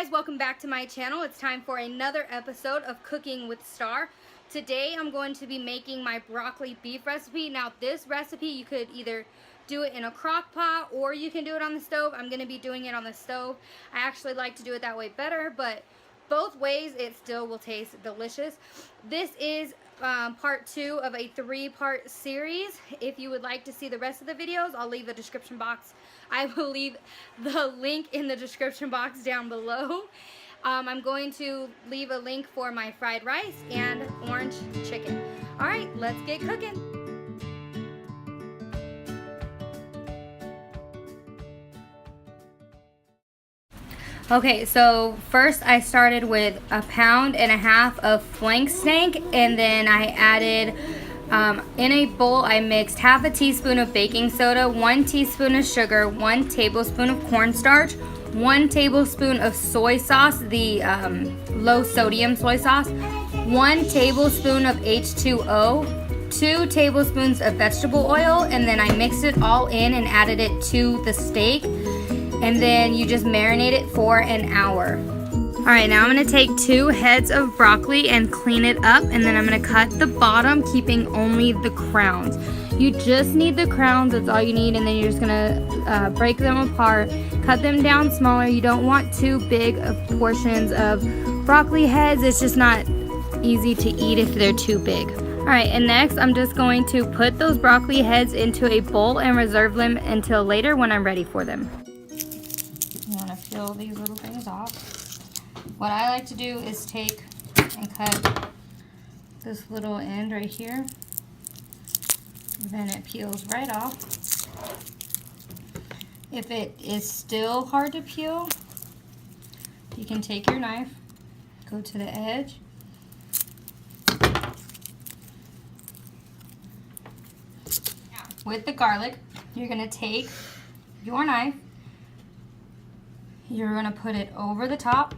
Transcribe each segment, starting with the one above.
guys, welcome back to my channel. It's time for another episode of Cooking with Star. Today I'm going to be making my broccoli beef recipe. Now this recipe you could either do it in a crock pot or you can do it on the stove. I'm going to be doing it on the stove. I actually like to do it that way better, but both ways it still will taste delicious. This is part 2 of a 3-part series. If you would like to see the rest of the videos, I'll leave the description box. I will leave the link in the description box down below. I'm going to leave a link for my fried rice and orange chicken. All right, let's get cooking. Okay, so first I started with 1.5 pounds of flank steak, and then I added in a bowl I mixed 1/2 teaspoon of baking soda, 1 teaspoon of sugar, 1 tablespoon of cornstarch, 1 tablespoon of soy sauce, the low sodium soy sauce, 1 tablespoon of H2O, 2 tablespoons of vegetable oil, and then I mixed it all in and added it to the steak. And then you just marinate it for an hour. Alright, now I'm going to take 2 heads of broccoli and clean it up, and then I'm going to cut the bottom, keeping only the crowns. You just need the crowns, that's all you need, and then you're just going to break them apart, cut them down smaller. You don't want too big of portions of broccoli heads. It's just not easy to eat if they're too big. Alright, and next I'm just going to put those broccoli heads into a bowl and reserve them until later when I'm ready for them. You want to peel these little things off. What I like to do is take and cut this little end right here. Then it peels right off. If it is still hard to peel, you can take your knife, go to the edge, with the garlic, you're going to take your knife, you're going to put it over the top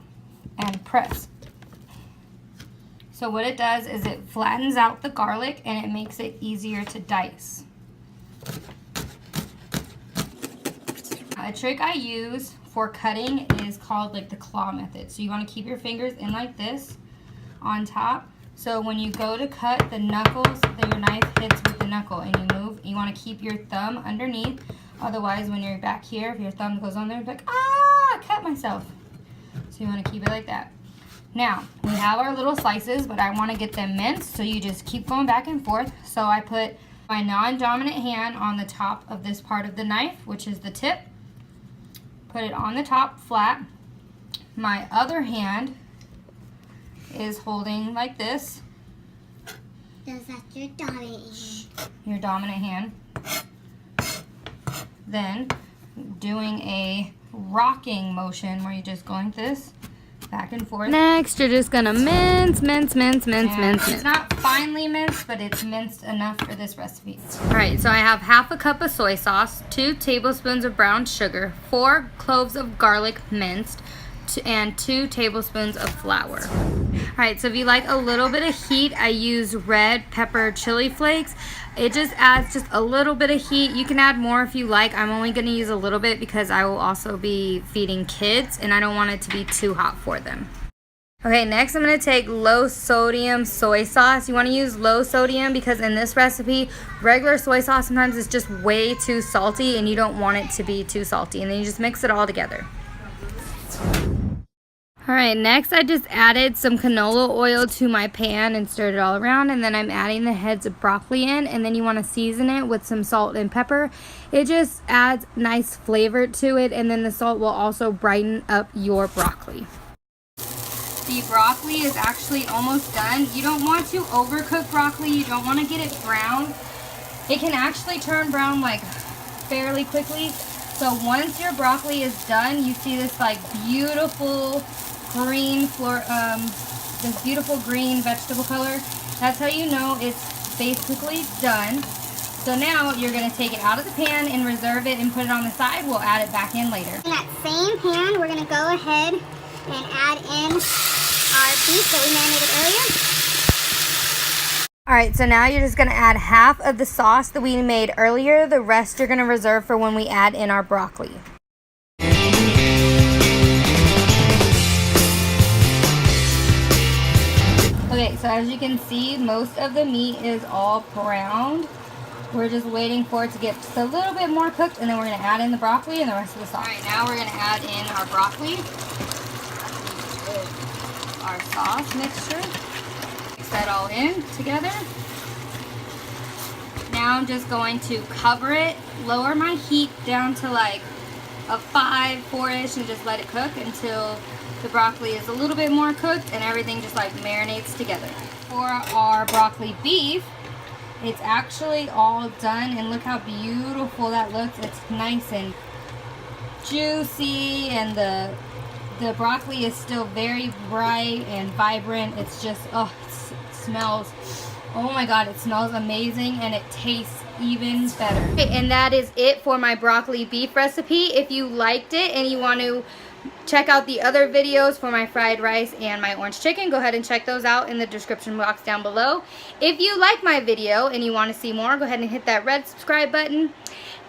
and press. So what it does is it flattens out the garlic and it makes it easier to dice. A trick I use for cutting is called like the claw method. So you want to keep your fingers in like this on top. So when you go to cut, the knuckles, your knife hits with the knuckle and you move. You want to keep your thumb underneath. Otherwise, when you're back here, if your thumb goes on there, it's like, I cut myself. So you want to keep it like that. Now, we have our little slices, but I want to get them minced, so you just keep going back and forth. So I put my non-dominant hand on the top of this part of the knife, which is the tip. Put it on the top flat. My other hand is holding like this. That's your dominant hand. Your dominant hand. Then doing a rocking motion where you just go like this, back and forth. Next, you're just gonna mince. It's not finely minced, but it's minced enough for this recipe. Alright, so I have 1/2 cup of soy sauce, 2 tablespoons of brown sugar, 4 cloves of garlic minced, and 2 tablespoons of flour. Alright, so if you like a little bit of heat, I use red pepper chili flakes. It just adds just a little bit of heat. You can add more if you like. I'm only going to use a little bit because I will also be feeding kids and I don't want it to be too hot for them. Okay, next I'm going to take low sodium soy sauce. You want to use low sodium because in this recipe, regular soy sauce sometimes is just way too salty and you don't want it to be too salty. And then you just mix it all together. Alright, next I just added some canola oil to my pan and stirred it all around, and then I'm adding the heads of broccoli in, and then you want to season it with some salt and pepper. It just adds nice flavor to it, and then the salt will also brighten up your broccoli. The broccoli is actually almost done. You don't want to overcook broccoli. You don't want to get it brown. It can actually turn brown like fairly quickly. So once your broccoli is done, you see this like beautiful green this beautiful green vegetable color. That's how you know it's basically done. So now you're going to take it out of the pan and reserve it and put it on the side. We'll add it back in later. In that same pan, we're going to go ahead and add in our beef that we marinated earlier. Alright, so now you're just going to add 1/2 of the sauce that we made earlier. The rest you're going to reserve for when we add in our broccoli. Okay, so as you can see, most of the meat is all browned. We're just waiting for it to get just a little bit more cooked, and then we're going to add in the broccoli and the rest of the sauce. Alright, now we're going to add in our broccoli, our sauce mixture. Mix that all in together. Now I'm just going to cover it, lower my heat down to like a 4-ish, and just let it cook until the broccoli is a little bit more cooked and everything just like marinates together. For our broccoli beef, it's actually all done, and look how beautiful that looks. It's nice and juicy, and the broccoli is still very bright and vibrant. It's just, oh, it smells, oh my god, it smells amazing, and it tastes even better. Okay, and that is it for my broccoli beef recipe. If you liked it and you want to check out the other videos for my fried rice and my orange chicken, go ahead and check those out in the description box down below. If you like my video and you want to see more, go ahead and hit that red subscribe button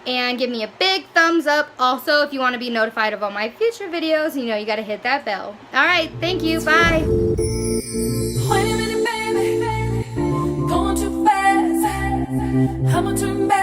and give me a big thumbs up. Also, if you want to be notified of all my future videos, you know you got to hit that bell. Alright, thank you, bye! Wait a minute, baby, going too fast. I'm gonna turn back.